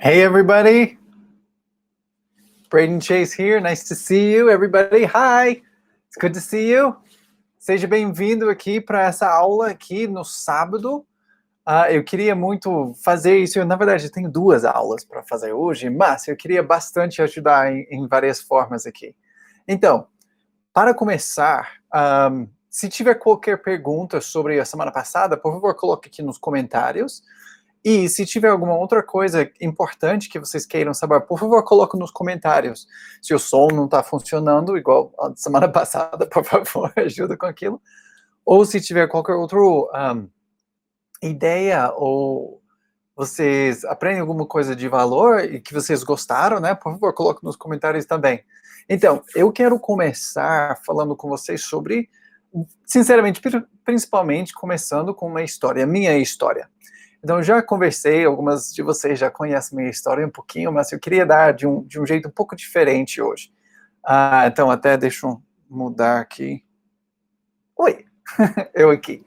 Hey everybody, Braden Chase here, nice to see you everybody, hi, it's good to see you. Seja bem-vindo aqui para essa aula aqui no sábado. Eu queria muito fazer isso, na verdade eu tenho 2 aulas para fazer hoje, mas eu queria bastante ajudar em várias formas aqui. Então, para começar, se tiver qualquer pergunta sobre a semana passada, por favor coloque aqui nos comentários. E se tiver alguma outra coisa importante que vocês queiram saber, por favor, coloque nos comentários. Se o som não está funcionando, igual a semana passada, por favor, ajuda com aquilo. Ou se tiver qualquer outra ideia, ou vocês aprendem alguma coisa de valor e que vocês gostaram, né? Por favor, coloque nos comentários também. Então, eu quero começar falando com vocês sobre, sinceramente, principalmente começando com uma história, minha história. Então, já conversei, algumas de vocês já conhecem minha história um pouquinho, mas eu queria dar de um jeito um pouco diferente hoje. Então, até deixa eu mudar aqui. Oi, eu aqui.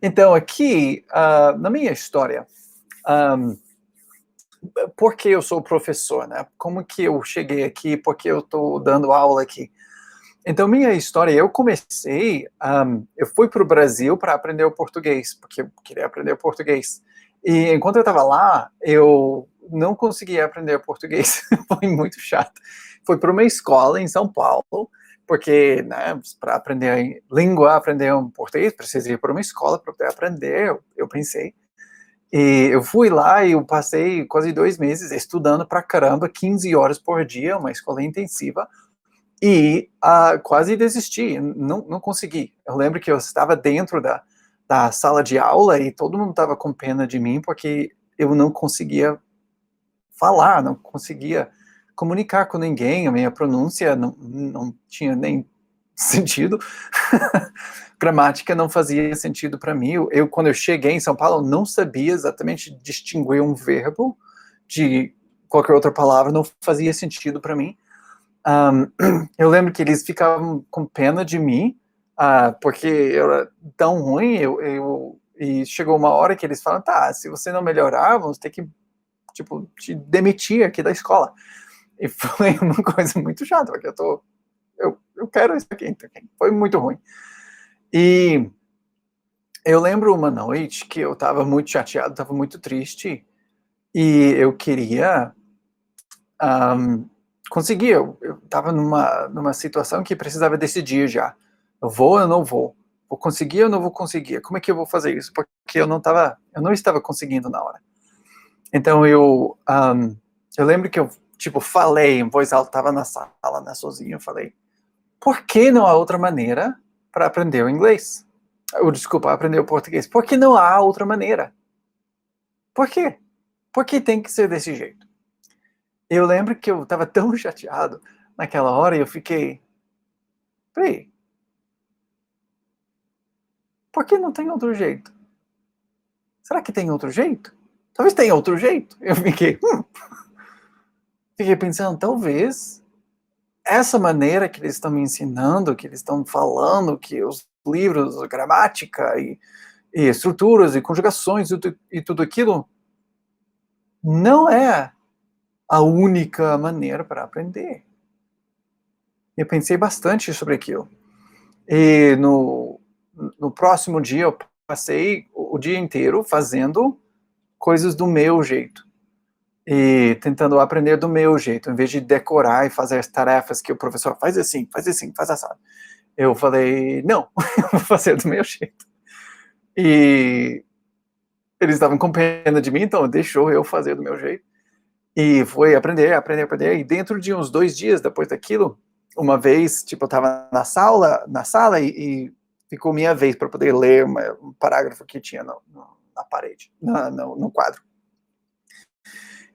Então, aqui, na minha história, por que eu sou professor, né? Como que eu cheguei aqui, por que eu estou dando aula aqui? Então, minha história, eu comecei, eu fui para o Brasil para aprender o português, porque eu queria aprender o português. E enquanto eu estava lá, eu não conseguia aprender português, foi muito chato. Fui para uma escola em São Paulo, porque, né, para aprender língua, aprender um português, precisa ir para uma escola para poder aprender, eu pensei. E eu fui lá e eu passei quase 2 meses estudando para caramba, 15 horas por dia, uma escola intensiva, e quase desisti, não consegui. Eu lembro que eu estava dentro da sala de aula e todo mundo estava com pena de mim porque eu não conseguia falar, não conseguia comunicar com ninguém, a minha pronúncia não tinha nem sentido, gramática não fazia sentido para mim. Quando eu cheguei em São Paulo, não sabia exatamente distinguir um verbo de qualquer outra palavra, não fazia sentido para mim. Eu lembro que eles ficavam com pena de mim, porque eu era tão ruim, e chegou uma hora que eles falaram, tá, se você não melhorar, vamos ter que, tipo, te demitir aqui da escola. E foi uma coisa muito chata, porque eu quero isso aqui, então, foi muito ruim. E eu lembro uma noite que eu estava muito chateado, estava muito triste, e eu queria conseguir, eu estava numa situação que precisava decidir já. Eu vou ou eu não vou? Vou conseguir ou não vou conseguir? Como é que eu vou fazer isso? Porque eu não estava conseguindo na hora. Então eu lembro que eu, tipo, falei em voz alta, estava na sala, né, sozinho, eu falei, por que não há outra maneira para aprender o inglês? Desculpa, aprender o português. Por que não há outra maneira? Por quê? Por que tem que ser desse jeito? Eu lembro que eu estava tão chateado naquela hora e eu fiquei, peraí, por que não tem outro jeito? Será que tem outro jeito? Talvez tenha outro jeito. Eu fiquei pensando, talvez essa maneira que eles estão me ensinando, que eles estão falando, que os livros, a gramática e estruturas e conjugações e tudo aquilo, não é a única maneira para aprender. Eu pensei bastante sobre aquilo. E no próximo dia eu passei o dia inteiro fazendo coisas do meu jeito. E tentando aprender do meu jeito, em vez de decorar e fazer as tarefas que o professor faz assim, faz assim. Eu falei, não, eu vou fazer do meu jeito. E eles estavam com pena de mim, então deixou eu fazer do meu jeito. E foi aprender. E dentro de uns 2 dias depois daquilo, uma vez, tipo, eu estava na sala e ficou minha vez para poder ler um parágrafo que tinha na parede, no quadro.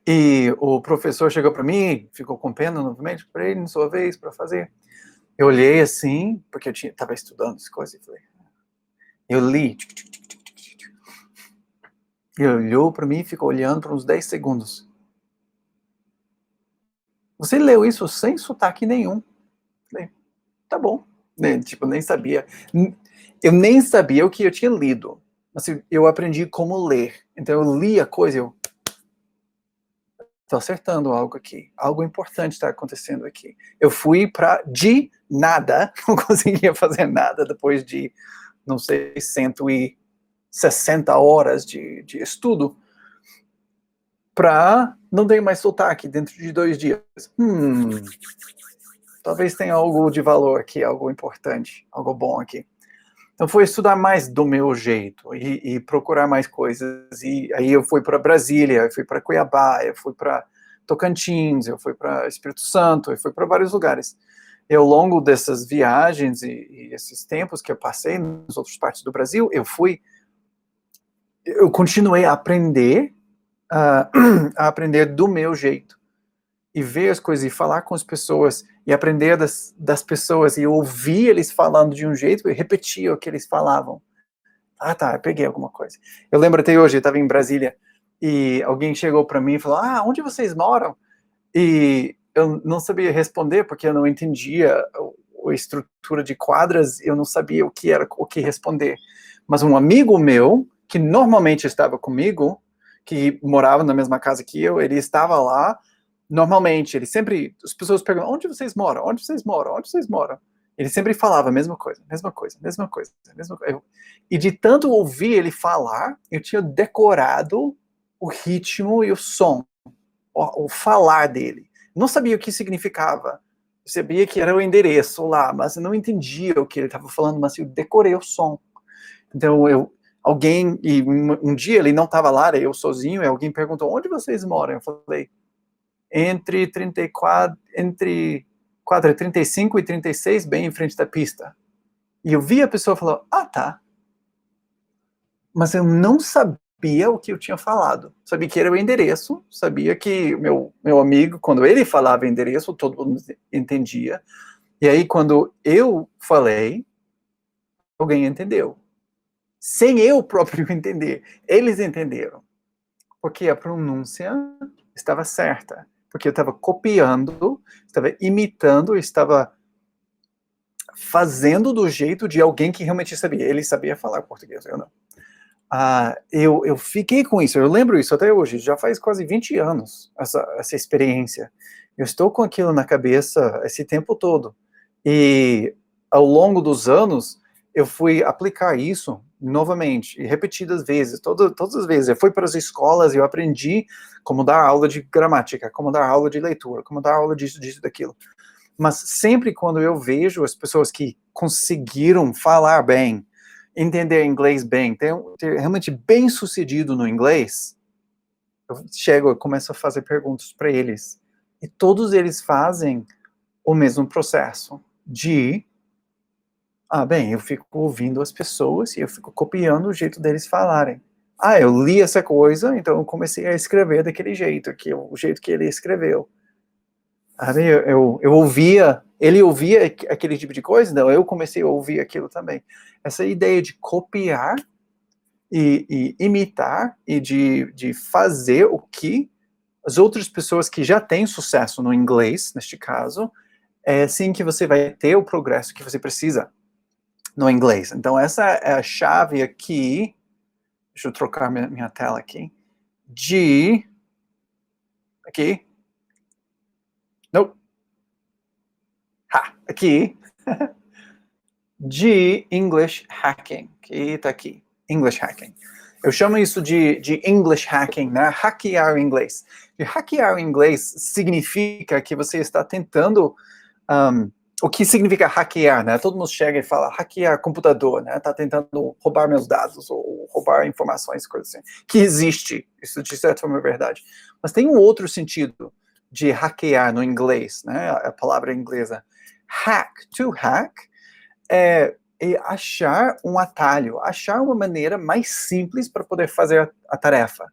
E o professor chegou para mim, ficou com pena novamente, para ele, na sua vez, para fazer. Eu olhei assim, porque eu estava estudando as coisas, e falei, eu li. Ele olhou para mim e ficou olhando por uns 10 segundos. Você leu isso sem sotaque nenhum. Falei, tá bom. Tipo, nem sabia. Eu nem sabia o que eu tinha lido. Mas eu aprendi como ler. Então eu li a coisa e eu tô acertando algo aqui, algo importante está acontecendo aqui. Eu fui de nada, não conseguia fazer nada depois de, não sei, 160 horas de estudo, para não ter mais sotaque dentro de 2 dias. Talvez tenha algo de valor aqui, algo importante, algo bom aqui. Então foi estudar mais do meu jeito e procurar mais coisas. E aí eu fui para Brasília, eu fui para Cuiabá, eu fui para Tocantins, eu fui para Espírito Santo, eu fui para vários lugares. E ao longo dessas viagens e esses tempos que eu passei nas outras partes do Brasil, eu continuei a aprender, a aprender do meu jeito. E ver as coisas, e falar com as pessoas, e aprender das pessoas, e ouvir eles falando de um jeito, e repetir o que eles falavam. Ah, tá, eu peguei alguma coisa. Eu lembro até hoje, eu estava em Brasília, e alguém chegou para mim e falou, onde vocês moram? E eu não sabia responder, porque eu não entendia a estrutura de quadras, eu não sabia o que responder. Mas um amigo meu, que normalmente estava comigo, que morava na mesma casa que eu, ele estava lá, normalmente, as pessoas perguntam, onde vocês moram? Onde vocês moram? Onde vocês moram? Ele sempre falava a mesma coisa, mesma coisa, mesma coisa, mesma coisa. E de tanto ouvir ele falar, eu tinha decorado o ritmo e o som, o falar dele. Não sabia o que significava. Eu sabia que era o endereço lá, mas eu não entendia o que ele estava falando, mas eu decorei o som. Então, um dia ele não estava lá, era eu sozinho, e alguém perguntou, onde vocês moram? Eu falei, entre 35 e 36, bem em frente da pista. E eu vi a pessoa falar, tá. Mas eu não sabia o que eu tinha falado. Sabia que era o endereço, sabia que meu amigo, quando ele falava endereço, todo mundo entendia. E aí, quando eu falei, alguém entendeu. Sem eu próprio entender. Eles entenderam. Porque a pronúncia estava certa. Porque eu estava copiando, estava imitando, estava fazendo do jeito de alguém que realmente sabia. Ele sabia falar português, eu não. Eu fiquei com isso, eu lembro isso até hoje, já faz quase 20 anos, essa experiência. Eu estou com aquilo na cabeça esse tempo todo. E ao longo dos anos, eu fui aplicar isso novamente, e repetidas vezes, todas as vezes. Eu fui para as escolas e eu aprendi como dar aula de gramática, como dar aula de leitura, como dar aula disso, daquilo. Mas sempre quando eu vejo as pessoas que conseguiram falar bem, entender inglês bem, ter realmente bem sucedido no inglês, eu começo a fazer perguntas para eles. E todos eles fazem o mesmo processo de eu fico ouvindo as pessoas e eu fico copiando o jeito deles falarem. Eu li essa coisa, então eu comecei a escrever daquele jeito, o jeito que ele escreveu. Eu ouvia, ele ouvia aquele tipo de coisa, então eu comecei a ouvir aquilo também. Essa ideia de copiar e imitar e de fazer o que as outras pessoas que já têm sucesso no inglês, neste caso, é assim que você vai ter o progresso que você precisa no inglês. Então, essa é a chave aqui, deixa eu trocar minha tela aqui, aqui, aqui, de English Hacking, que está aqui, English Hacking. Eu chamo isso de English Hacking, né? Hackear o inglês. E hackear o inglês significa que você está tentando... o que significa hackear, né? Todo mundo chega e fala hackear computador, né? Está tentando roubar meus dados ou roubar informações, coisas assim. Que existe, isso de certa forma é verdade. Mas tem um outro sentido de hackear no inglês, né? A palavra inglesa. To hack, é achar um atalho, achar uma maneira mais simples para poder fazer a tarefa.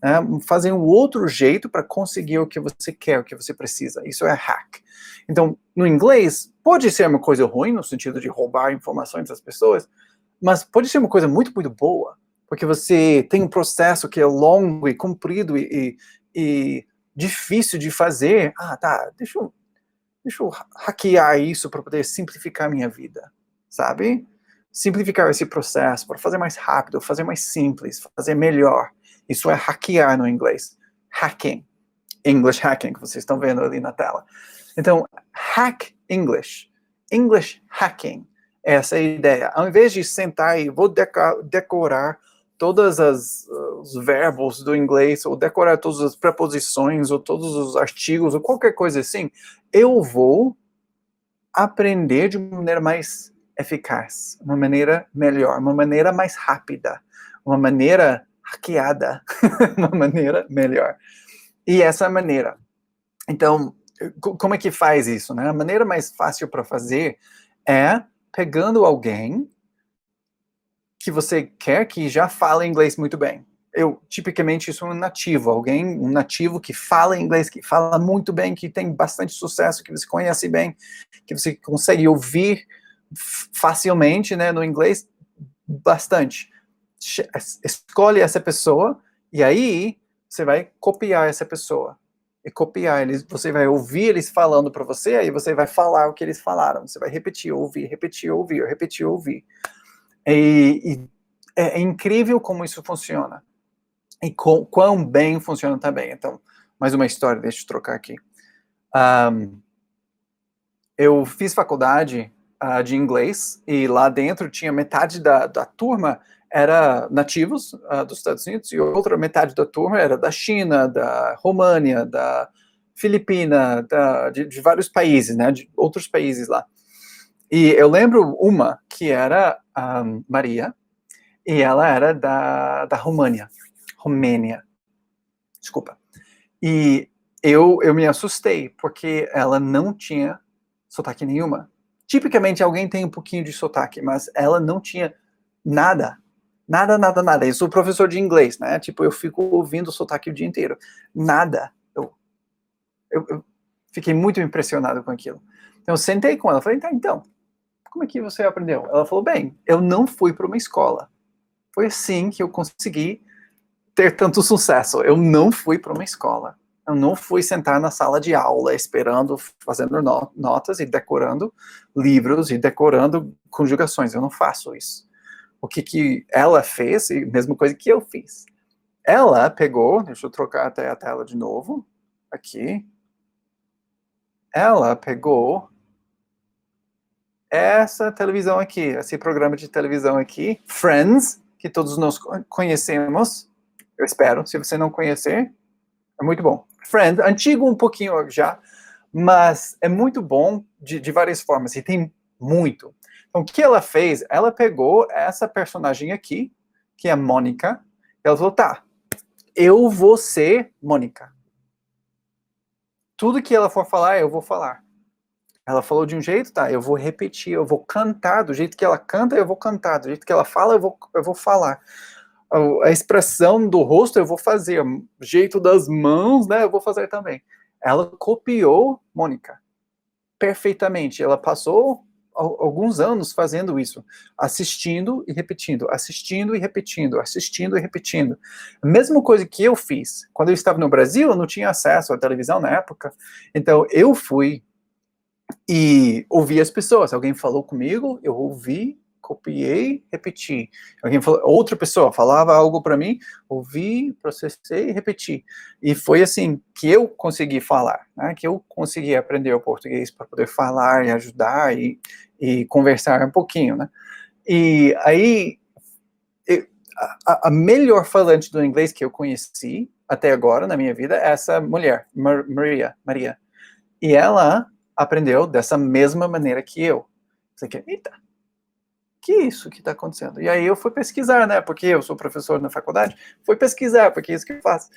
Né? Fazer um outro jeito para conseguir o que você quer, o que você precisa. Isso é hack. Então, no inglês, pode ser uma coisa ruim, no sentido de roubar informações das pessoas, mas pode ser uma coisa muito, muito boa, porque você tem um processo que é longo e comprido e difícil de fazer. Deixa eu hackear isso para poder simplificar a minha vida, sabe? Simplificar esse processo para fazer mais rápido, fazer mais simples, fazer melhor. Isso é hackear no inglês. Hacking. English hacking, que vocês estão vendo ali na tela. Então, hack English. English hacking. Essa é a ideia. Ao invés de sentar e vou decorar todos os verbos do inglês, ou decorar todas as preposições, ou todos os artigos, ou qualquer coisa assim, eu vou aprender de uma maneira mais eficaz, uma maneira melhor, uma maneira mais rápida, uma maneira hackeada, uma maneira melhor. E essa maneira. Então, como é que faz isso, né? A maneira mais fácil para fazer é pegando alguém que você quer que já fala inglês muito bem. Tipicamente, isso é um nativo, um nativo que fala inglês, que fala muito bem, que tem bastante sucesso, que você conhece bem, que você consegue ouvir facilmente, né, no inglês, bastante. Escolhe essa pessoa, e aí você vai copiar essa pessoa. E copiar eles, você vai ouvir eles falando para você, aí você vai falar o que eles falaram. Você vai repetir, ouvir, repetir, ouvir, repetir, ouvir. E é incrível como isso funciona. E quão bem funciona também. Então, mais uma história, deixa eu trocar aqui. Eu fiz faculdade de inglês, e lá dentro tinha metade da turma era nativos dos Estados Unidos, e outra metade da turma era da China, da România, da Filipina, de vários países, né, de outros países lá. E eu lembro uma que era Maria, e ela era da Romênia, desculpa. E eu me assustei, porque ela não tinha sotaque nenhuma. Tipicamente alguém tem um pouquinho de sotaque, mas ela não tinha nada. Nada, nada, nada. Eu sou professor de inglês, né? Tipo, eu fico ouvindo sotaque o dia inteiro. Nada. Eu fiquei muito impressionado com aquilo. Então, eu sentei com ela, falei, tá, então, como é que você aprendeu? Ela falou, bem, eu não fui para uma escola. Foi assim que eu consegui ter tanto sucesso. Eu não fui para uma escola. Eu não fui sentar na sala de aula esperando, fazendo notas e decorando livros e decorando conjugações. Eu não faço isso. O que ela fez, e a mesma coisa que eu fiz. Ela pegou, deixa eu trocar até a tela de novo, aqui. Ela pegou essa televisão aqui, esse programa de televisão aqui, Friends, que todos nós conhecemos, eu espero. Se você não conhecer, é muito bom. Friends, antigo um pouquinho já, mas é muito bom de várias formas, e tem muito. Então, o que ela fez? Ela pegou essa personagem aqui, que é a Mônica, e ela falou, tá, eu vou ser Mônica. Tudo que ela for falar, eu vou falar. Ela falou de um jeito, tá, eu vou repetir, eu vou cantar, do jeito que ela canta, eu vou cantar, do jeito que ela fala, eu vou falar. A expressão do rosto eu vou fazer, o jeito das mãos, né, eu vou fazer também. Ela copiou Mônica perfeitamente. Ela passou alguns anos fazendo isso, assistindo e repetindo, assistindo e repetindo, assistindo e repetindo. A mesma coisa que eu fiz. Quando eu estava no Brasil, eu não tinha acesso à televisão na época, então eu fui e ouvi as pessoas. Alguém falou comigo, eu ouvi, copiei, repeti. Alguém falou, outra pessoa falava algo para mim, ouvi, processei e repeti. E foi assim que eu consegui falar, né? Que eu consegui aprender o português para poder falar e ajudar e conversar um pouquinho, né? E aí, a melhor falante do inglês que eu conheci até agora na minha vida é essa mulher, Maria. E ela aprendeu dessa mesma maneira que eu. Você quer, eita, que isso que está acontecendo? E aí eu fui pesquisar, né, porque eu sou professor na faculdade, fui pesquisar, porque é isso que eu faço.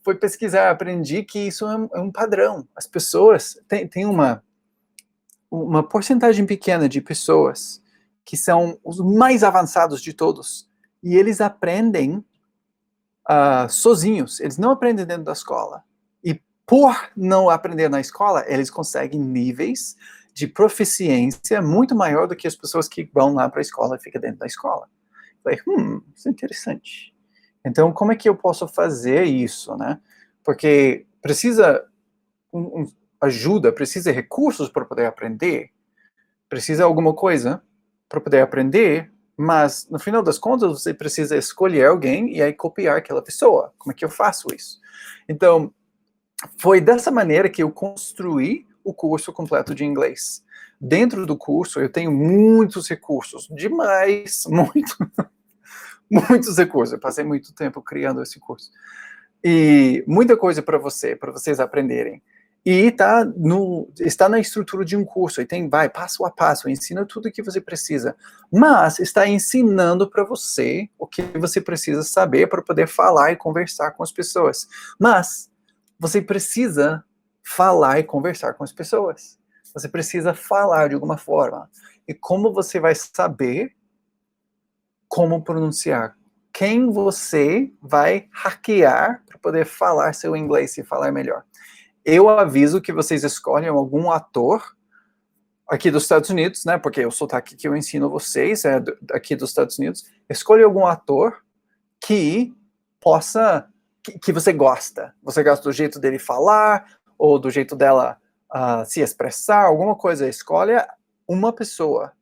Fui pesquisar, aprendi que isso é um padrão. As pessoas, tem uma porcentagem pequena de pessoas que são os mais avançados de todos, e eles aprendem sozinhos, eles não aprendem dentro da escola. E por não aprender na escola, eles conseguem níveis de proficiência muito maior do que as pessoas que vão lá para a escola e ficam dentro da escola. Falei, isso é interessante. Então, como é que eu posso fazer isso, né? Porque precisa ajuda, precisa recursos para poder aprender, precisa alguma coisa para poder aprender, mas no final das contas você precisa escolher alguém e aí copiar aquela pessoa. Como é que eu faço isso? Então, foi dessa maneira que eu construí o curso completo de inglês. Dentro do curso, eu tenho muitos recursos, demais, muitos recursos. Eu passei muito tempo criando esse curso. E muita coisa para vocês aprenderem. E está na estrutura de um curso, e vai passo a passo, ensina tudo o que você precisa. Mas está ensinando para você o que você precisa saber para poder falar e conversar com as pessoas. Mas você precisa falar e conversar com as pessoas. Você precisa falar de alguma forma. E como você vai saber como pronunciar? Quem você vai hackear para poder falar seu inglês e falar melhor? Eu aviso que vocês escolhem algum ator aqui dos Estados Unidos, né? Porque o sotaque que eu ensino vocês é aqui dos Estados Unidos. Escolha algum ator que possa, que você gosta. Você gosta do jeito dele falar, ou do jeito dela se expressar, alguma coisa. Escolha uma pessoa.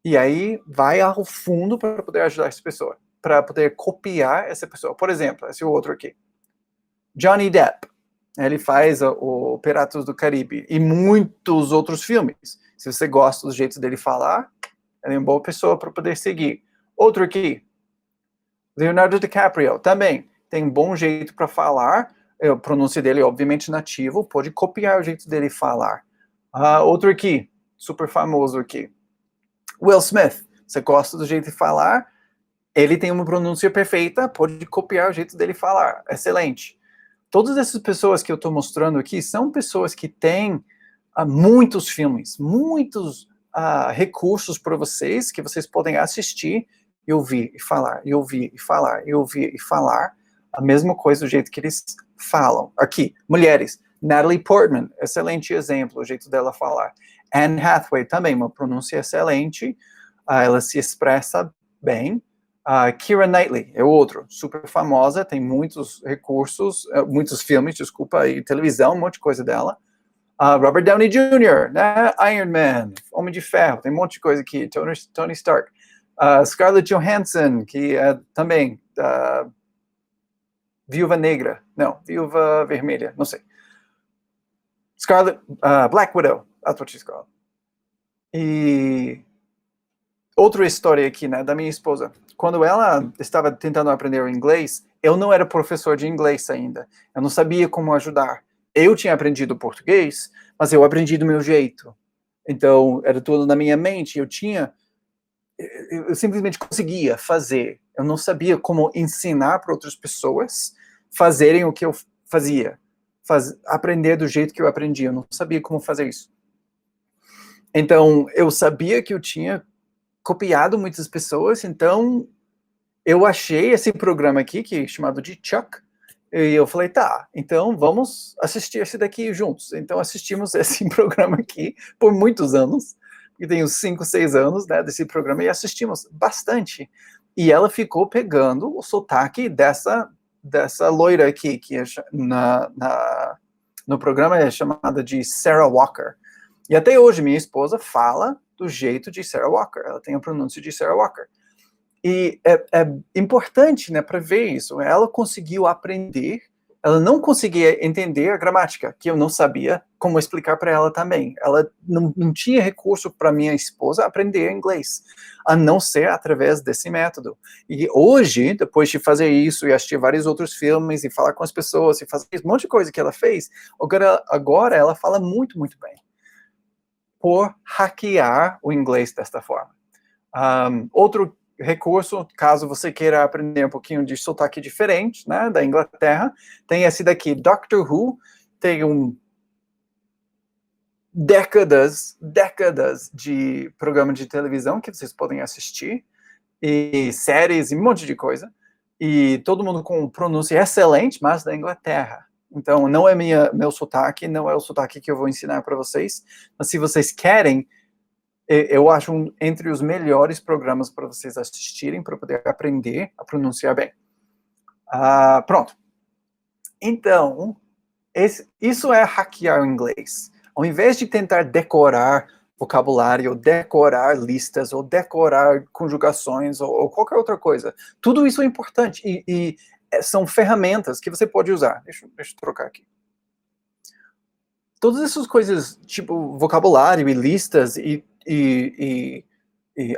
E aí vai ao fundo para poder ajudar essa pessoa, para poder copiar essa pessoa. Por exemplo, esse outro aqui. Johnny Depp. Ele faz o Piratas do Caribe e muitos outros filmes. Se você gosta do jeito dele falar, ele é uma boa pessoa para poder seguir. Outro aqui. Leonardo DiCaprio, também. Tem um bom jeito para falar. A pronúncia dele, obviamente, nativo. Pode copiar o jeito dele falar. Outro aqui. Super famoso aqui. Will Smith. Você gosta do jeito de falar? Ele tem uma pronúncia perfeita. Pode copiar o jeito dele falar. Excelente. Todas essas pessoas que eu estou mostrando aqui são pessoas que têm muitos filmes, muitos recursos para vocês, que vocês podem assistir e ouvir e falar, e ouvir e falar, e ouvir e falar a mesma coisa do jeito que eles falam. Aqui, mulheres. Natalie Portman, excelente exemplo, o jeito dela falar. Anne Hathaway, também, uma pronúncia excelente, ela se expressa bem. Keira Knightley é outro, super famosa, tem muitos recursos, muitos filmes, desculpa, e televisão, um monte de coisa dela. Robert Downey Jr., né? Iron Man, Homem de Ferro, tem um monte de coisa aqui. Tony Stark. Scarlett Johansson, que é também Viúva Negra, não, Viúva Vermelha, não sei. Black Widow, atriz escola. E outra história aqui, né, da minha esposa. Quando ela estava tentando aprender o inglês, eu não era professor de inglês ainda. Eu não sabia como ajudar. Eu tinha aprendido português, mas eu aprendi do meu jeito. Então, era tudo na minha mente. Eu simplesmente conseguia fazer. Eu não sabia como ensinar para outras pessoas fazerem o que eu fazia. Aprender do jeito que eu aprendi. Eu não sabia como fazer isso. Então, eu sabia que eu tinha copiado muitas pessoas, então eu achei esse programa aqui, que é chamado de Chuck, e eu falei, tá, então vamos assistir esse daqui juntos. Então assistimos esse programa aqui por muitos anos, e tem uns 5, 6 anos, né, desse programa, e assistimos bastante. E ela ficou pegando o sotaque dessa loira aqui, que é no programa é chamada de Sarah Walker. E até hoje minha esposa fala do jeito de Sarah Walker, ela tem a pronúncia de Sarah Walker. E é importante, né, para ver isso. Ela conseguiu aprender, ela não conseguia entender a gramática, que eu não sabia como explicar para ela também. Ela não tinha recurso para minha esposa aprender inglês, a não ser através desse método. E hoje, depois de fazer isso e assistir vários outros filmes e falar com as pessoas e fazer um monte de coisa que ela fez, agora ela fala muito, muito bem. Por hackear o inglês desta forma. Outro recurso, caso você queira aprender um pouquinho de sotaque diferente, né, da Inglaterra, tem esse daqui, Doctor Who, tem décadas de programa de televisão que vocês podem assistir, e séries e um monte de coisa, e todo mundo com pronúncia excelente, mas da Inglaterra. Então, não é meu sotaque, não é o sotaque que eu vou ensinar para vocês, mas se vocês querem, eu acho entre os melhores programas para vocês assistirem, para poder aprender a pronunciar bem. Pronto. Então, isso é hackear o inglês. Ao invés de tentar decorar vocabulário, ou decorar listas, ou decorar conjugações, ou qualquer outra coisa, tudo isso é importante, e são ferramentas que você pode usar. Deixa eu trocar aqui. todas essas coisas, tipo vocabulário e listas e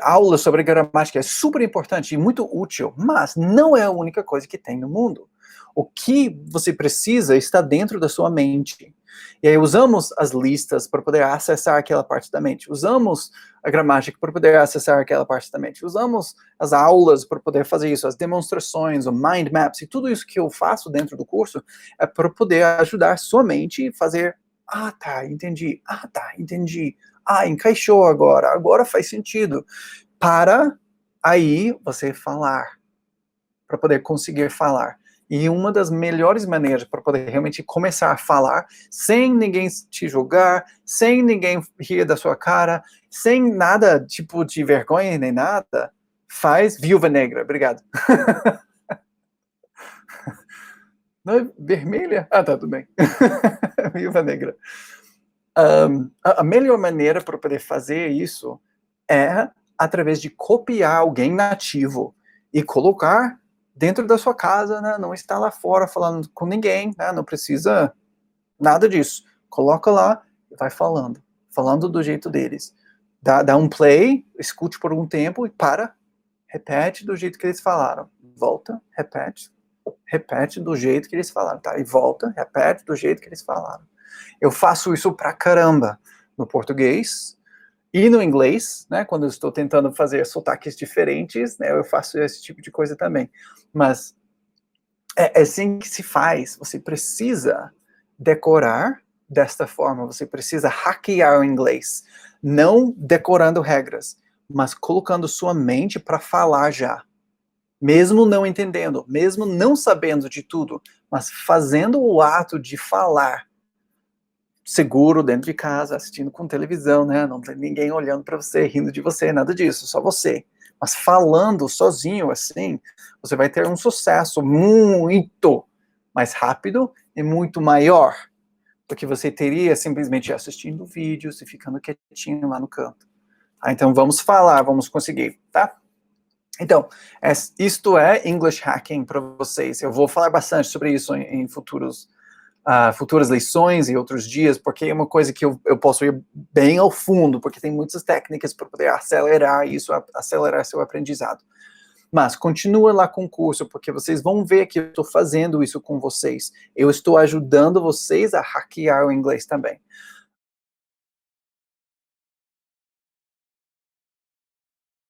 aulas sobre gramática é super importante e muito útil, mas não é a única coisa que tem no mundo. O que você precisa está dentro da sua mente. E aí usamos as listas para poder acessar aquela parte da mente. Usamos a gramática para poder acessar aquela parte da mente. Usamos as aulas para poder fazer isso, as demonstrações, o mind maps e tudo isso que eu faço dentro do curso é para poder ajudar sua mente a fazer, tá, entendi. Tá, entendi. Encaixou agora. Agora faz sentido. Para aí você falar, para poder conseguir falar. E uma das melhores maneiras para poder realmente começar a falar, sem ninguém te julgar, sem ninguém rir da sua cara, sem nada tipo de vergonha nem nada, faz Viúva Negra. Obrigado. Não é vermelha? Tá, tudo bem. Viúva Negra. A melhor maneira para poder fazer isso é através de copiar alguém nativo e colocar dentro da sua casa, né? Não está lá fora falando com ninguém, né? Não precisa nada disso. Coloca lá e vai falando do jeito deles. Dá um play, escute por um tempo e repete do jeito que eles falaram. Volta, repete do jeito que eles falaram, tá? E volta, repete do jeito que eles falaram. Eu faço isso pra caramba no português e no inglês, né? Quando eu estou tentando fazer sotaques diferentes, né? Eu faço esse tipo de coisa também. Mas é assim que se faz. Você precisa decorar desta forma. Você precisa hackear o inglês. Não decorando regras, mas colocando sua mente para falar já. Mesmo não entendendo, mesmo não sabendo de tudo, mas fazendo o ato de falar seguro dentro de casa, assistindo com televisão, né? Não tem ninguém olhando para você, rindo de você, nada disso, só você. Mas falando sozinho assim, você vai ter um sucesso muito mais rápido e muito maior do que você teria simplesmente assistindo vídeos e ficando quietinho lá no canto. Então vamos falar, vamos conseguir, tá? Então, isto é English Hacking para vocês. Eu vou falar bastante sobre isso em futuras lições e outros dias, porque é uma coisa que eu posso ir bem ao fundo, porque tem muitas técnicas para poder acelerar isso, acelerar seu aprendizado. Mas continua lá com o curso, porque vocês vão ver que eu estou fazendo isso com vocês. Eu estou ajudando vocês a hackear o inglês também.